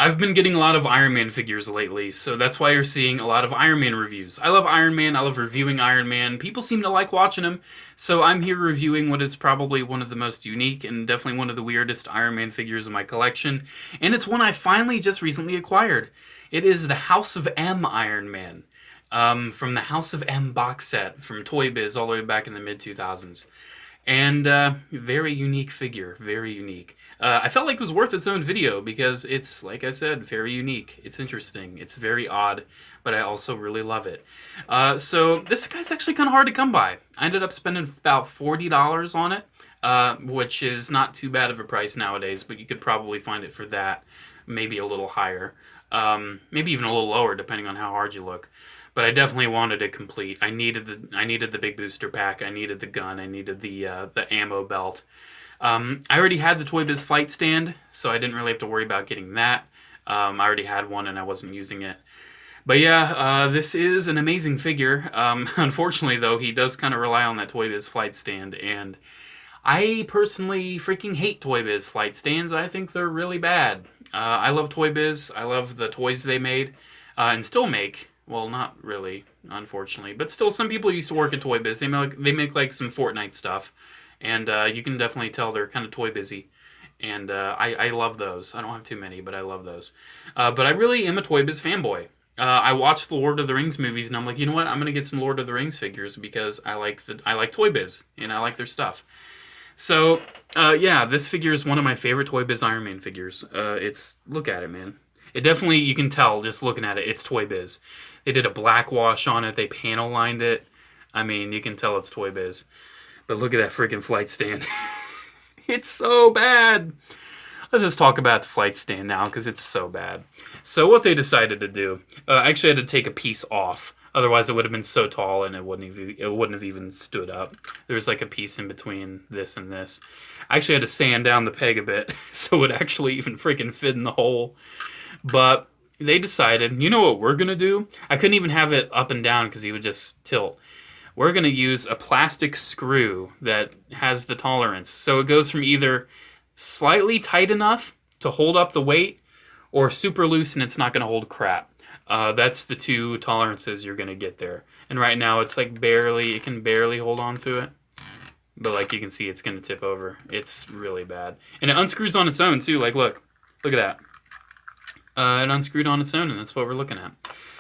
I've been getting a lot of Iron Man figures lately, so that's why you're seeing a lot of Iron Man reviews. I love Iron Man, I love reviewing Iron Man. People seem to like watching him, so I'm here reviewing what is probably one of the most unique and definitely one of the weirdest Iron Man figures in my collection, and it's one I finally just recently acquired. It is the House of M Iron Man, from the House of M box set from Toy Biz all the way back in the mid 2000s. And very unique figure, very unique. I felt like it was worth its own video because it's, like I said, very unique. It's interesting. It's very odd, but I also really love it. So this guy's actually kind of hard to come by. I ended up spending about $40 on it, which is not too bad of a price nowadays, but you could probably find it for that, maybe a little higher, maybe even a little lower depending on how hard you look. But I definitely wanted it complete. I needed the big booster pack. I needed the gun. I needed the ammo belt. I already had the Toy Biz flight stand, so I didn't really have to worry about getting that. I already had one and I wasn't using it. But yeah, this is an amazing figure. Unfortunately, though, he does kind of rely on that Toy Biz flight stand, and I personally freaking hate Toy Biz flight stands. I think they're really bad. I love Toy Biz. I love the toys they made and still make. Well, not really, unfortunately, but still, some people used to work at Toy Biz. They make like some Fortnite stuff, and you can definitely tell they're kind of Toy Busy. And I love those. I don't have too many, but I love those. But I really am a Toy Biz fanboy. I watched the Lord of the Rings movies, and I'm like, you know what? I'm gonna get some Lord of the Rings figures because I like Toy Biz and I like their stuff. So yeah, this figure is one of my favorite Toy Biz Iron Man figures. Look at it, man. It definitely, you can tell just looking at it, it's Toy Biz. They did a black wash on it. They panel lined it. I mean, you can tell it's Toy Biz. But look at that freaking flight stand. It's so bad. Let's just talk about the flight stand now because it's so bad. So what they decided to do, I actually had to take a piece off. Otherwise, it would have been so tall and it wouldn't have even stood up. There's like a piece in between this and this. I actually had to sand down the peg a bit so it actually even freaking fit in the hole. But they decided, you know what we're going to do? I couldn't even have it up and down because he would just tilt. We're going to use a plastic screw that has the tolerance. So it goes from either slightly tight enough to hold up the weight or super loose and it's not going to hold crap. That's the two tolerances you're going to get there. And right now it's like it can barely hold on to it. But like you can see, it's going to tip over. It's really bad. And it unscrews on its own too. Like, look at that. It unscrewed on its own, and that's what we're looking at.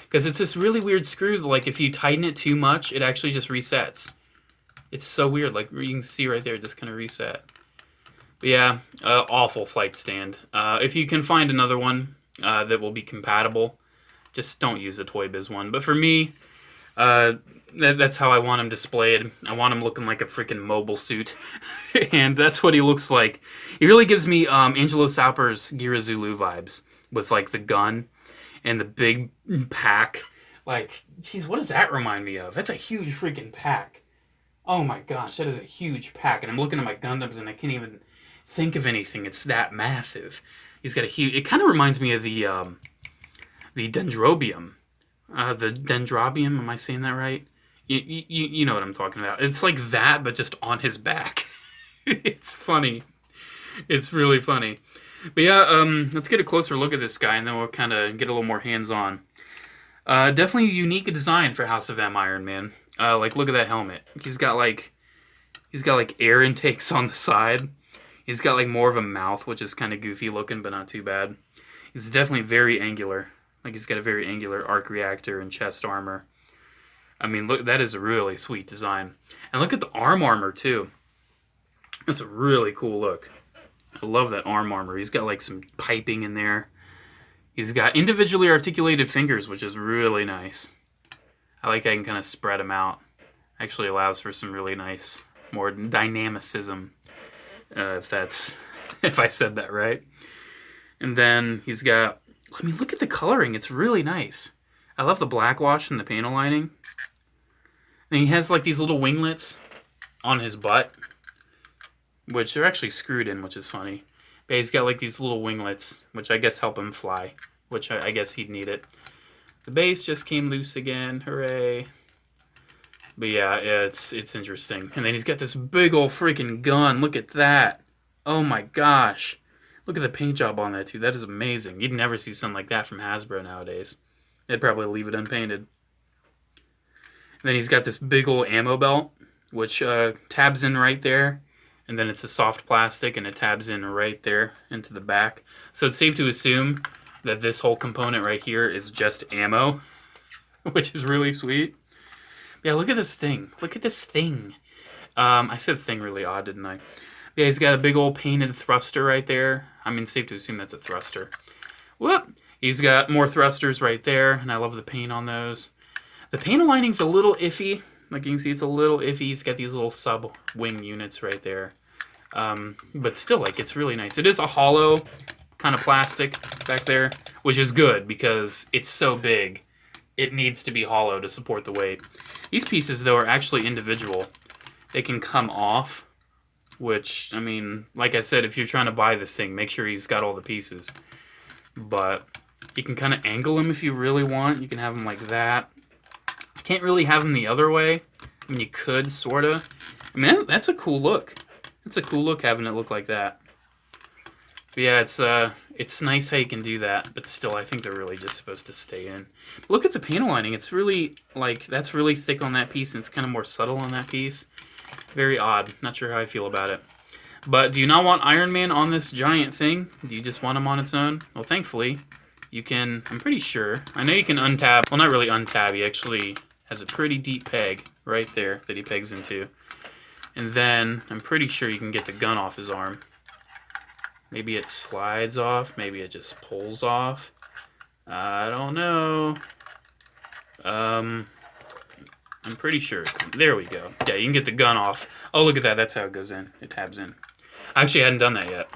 Because it's this really weird screw that, like, if you tighten it too much, it actually just resets. It's so weird. Like, you can see right there, it just kind of reset. But yeah, awful flight stand. If you can find another one that will be compatible, just don't use the Toy Biz one. But for me, that's how I want him displayed. I want him looking like a freaking mobile suit. And that's what he looks like. He really gives me Angelo Sauper's Gira Zulu vibes. With like the gun and the big pack. Like, geez, what does that remind me of? That's a huge freaking pack. Oh my gosh, that is a huge pack. And I'm looking at my Gundams and I can't even think of anything. It's that massive. He's got a huge... It kind of reminds me of the Dendrobium. The Dendrobium, am I saying that right? You know what I'm talking about. It's like that, but just on his back. It's funny. It's really funny. But yeah, let's get a closer look at this guy, and then we'll kind of get a little more hands-on. Definitely a unique design for House of M Iron Man. Like, look at that helmet. He's got like air intakes on the side. He's got like more of a mouth, which is kind of goofy looking, but not too bad. He's definitely very angular. Like, he's got a very angular arc reactor and chest armor. I mean, look, that is a really sweet design. And look at the arm armor, too. That's a really cool look. I love that arm armor. He's got like some piping in there. He's got individually articulated fingers, which is really nice. I like how I can kind of spread them out. Actually allows for some really nice, more dynamicism, if I said that right. And then he's got, I mean, look at the coloring. It's really nice. I love the black wash and the panel lining. And he has like these little winglets on his butt, which are actually screwed in, which is funny. But he's got like these little winglets, which I guess help him fly, which I guess he'd need it. The base just came loose again, hooray. But yeah, it's interesting. And then he's got this big old freaking gun, look at that. Oh my gosh. Look at the paint job on that, too. That is amazing. You'd never see something like that from Hasbro nowadays. They'd probably leave it unpainted. And then he's got this big old ammo belt, which tabs in right there. And then it's a soft plastic, and it tabs in right there into the back. So it's safe to assume that this whole component right here is just ammo, which is really sweet. Yeah, look at this thing. Look at this thing. I said thing really odd, didn't I? Yeah, he's got a big old painted thruster right there. I mean, safe to assume that's a thruster. Whoop! He's got more thrusters right there, and I love the paint on those. The paint alignings's a little iffy. Like you can see, it's a little iffy. He's got these little sub-wing units right there. But still, like, it's really nice. It is a hollow kind of plastic back there, which is good because it's so big. It needs to be hollow to support the weight. These pieces, though, are actually individual. They can come off, which, I mean, like I said, if you're trying to buy this thing, make sure he's got all the pieces. But you can kind of angle them if you really want. You can have them like that. You can't really have them the other way. I mean, you could, sort of. I mean, that's a cool look. It's a cool look having it look like that. But yeah, it's nice how you can do that, but still, I think they're really just supposed to stay in. But look at the paint lining. It's really, like, that's really thick on that piece, and it's kind of more subtle on that piece. Very odd. Not sure how I feel about it. But do you not want Iron Man on this giant thing? Do you just want him on its own? Well, thankfully, you can, I'm pretty sure. I know you can untab. Well, not really untab. He actually has a pretty deep peg right there that he pegs into. And then, I'm pretty sure you can get the gun off his arm. Maybe it slides off. Maybe it just pulls off. I don't know. I'm pretty sure. There we go. Yeah, you can get the gun off. Oh, look at that. That's how it goes in. It tabs in. I actually hadn't done that yet.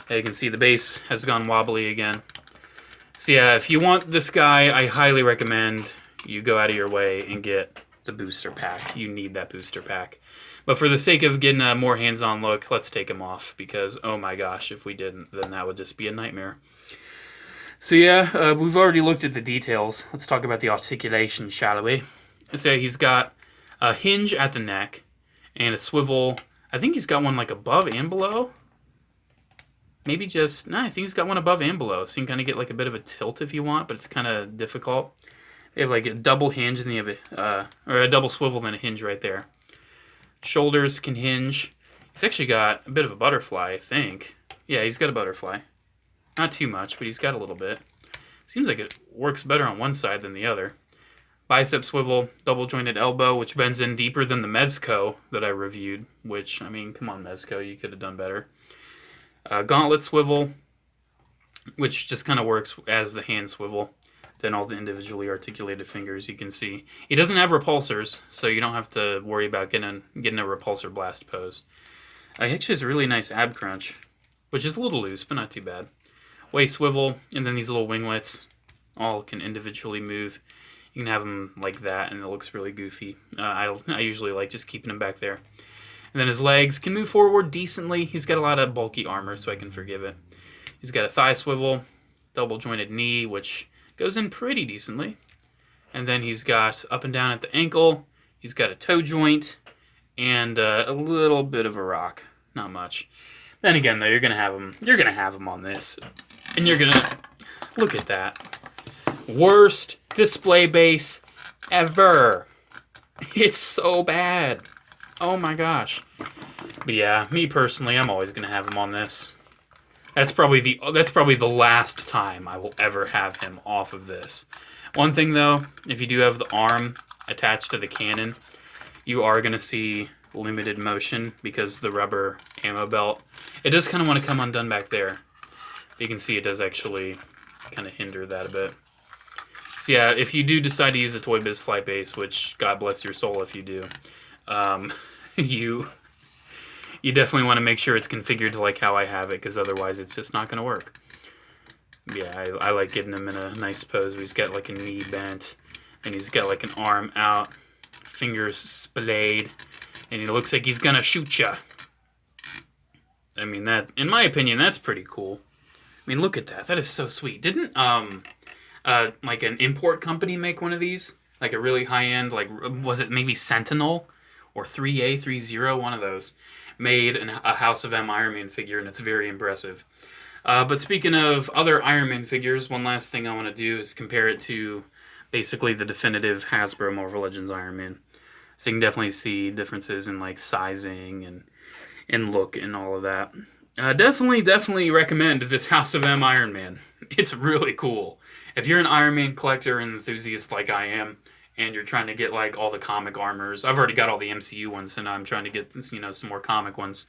Yeah, you can see the base has gone wobbly again. So yeah, if you want this guy, I highly recommend you go out of your way and get the booster pack. You need that booster pack. But for the sake of getting a more hands-on look, let's take him off. Because, oh my gosh, if we didn't, then that would just be a nightmare. So yeah, we've already looked at the details. Let's talk about the articulation, shall we? So he's got a hinge at the neck and a swivel. I think he's got one like above and below. Maybe just, no, I think he's got one above and below. So you can kind of get like a bit of a tilt if you want, but it's kind of difficult. They have like a double hinge and they have or a double swivel and a hinge right there. Shoulders can hinge. He's actually got a bit of a butterfly, I think. Yeah, he's got a butterfly. Not too much, but he's got a little bit. Seems like it works better on one side than the other. Bicep swivel, double jointed elbow, which bends in deeper than the Mezco that I reviewed. Which, I mean, come on, Mezco, you could have done better. Gauntlet swivel, which just kind of works as the hand swivel. Then all the individually articulated fingers you can see. He doesn't have repulsors, so you don't have to worry about getting a repulsor blast pose. He actually has a really nice ab crunch, which is a little loose, but not too bad. Waist swivel, and then these little winglets all can individually move. You can have them like that, and it looks really goofy. I usually like just keeping them back there. And then his legs can move forward decently. He's got a lot of bulky armor, so I can forgive it. He's got a thigh swivel, double jointed knee, which goes in pretty decently. And then he's got up and down at the ankle. He's got a toe joint and a little bit of a rock. Not much. Then again, though, you're gonna have him on this, and you're gonna look at that. Worst display base ever. It's so bad. Oh my gosh. But yeah, me personally, I'm always gonna have him on this. That's probably the last time I will ever have him off of this. One thing though, if you do have the arm attached to the cannon, you are going to see limited motion because the rubber ammo belt, it does kind of want to come undone back there. You can see it does actually kind of hinder that a bit. So yeah, if you do decide to use a Toy Biz Flight Base, which God bless your soul if you do, you definitely want to make sure it's configured to like how I have it, because otherwise it's just not going to work. Yeah, I like getting him in a nice pose where he's got like a knee bent, and he's got like an arm out, fingers splayed, and he looks like he's going to shoot ya. I mean, that, in my opinion, that's pretty cool. I mean, look at that. That is so sweet. Didn't, like an import company make one of these? Like a really high-end, like, was it maybe Sentinel? Or 3A30, one of those. Made a House of M Iron Man figure, and it's very impressive. But speaking of other Iron Man figures, one last thing I want to do is compare it to basically the definitive Hasbro Marvel Legends Iron Man. So you can definitely see differences in like sizing and look and all of that. Definitely recommend this House of M Iron Man. It's really cool. If you're an Iron Man collector and enthusiast like I am, and you're trying to get like all the comic armors, I've already got all the MCU ones, so now I'm trying to get some more comic ones.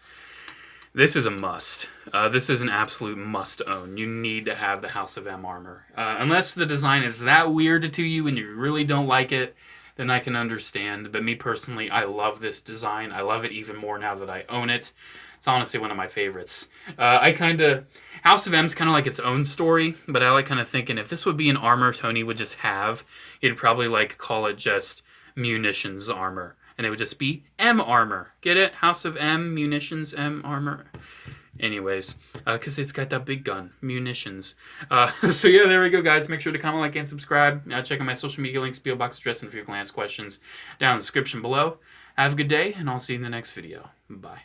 This is a must. This is an absolute must own. You need to have the House of M armor. Unless the design is that weird to you and you really don't like it, then I can understand. But me personally, I love this design. I love it even more now that I own it. It's honestly one of my favorites. House of M's kind of like its own story, but I like kind of thinking if this would be an armor Tony would just have, he'd probably like call it just munitions armor. And it would just be M armor. Get it? House of M, munitions, M armor. Anyways, because it's got that big gun, munitions. So yeah, there we go, guys. Make sure to comment, like, and subscribe. Check out my social media links, PO box address, and if you can ask questions down in the description below. Have a good day, and I'll see you in the next video. Bye.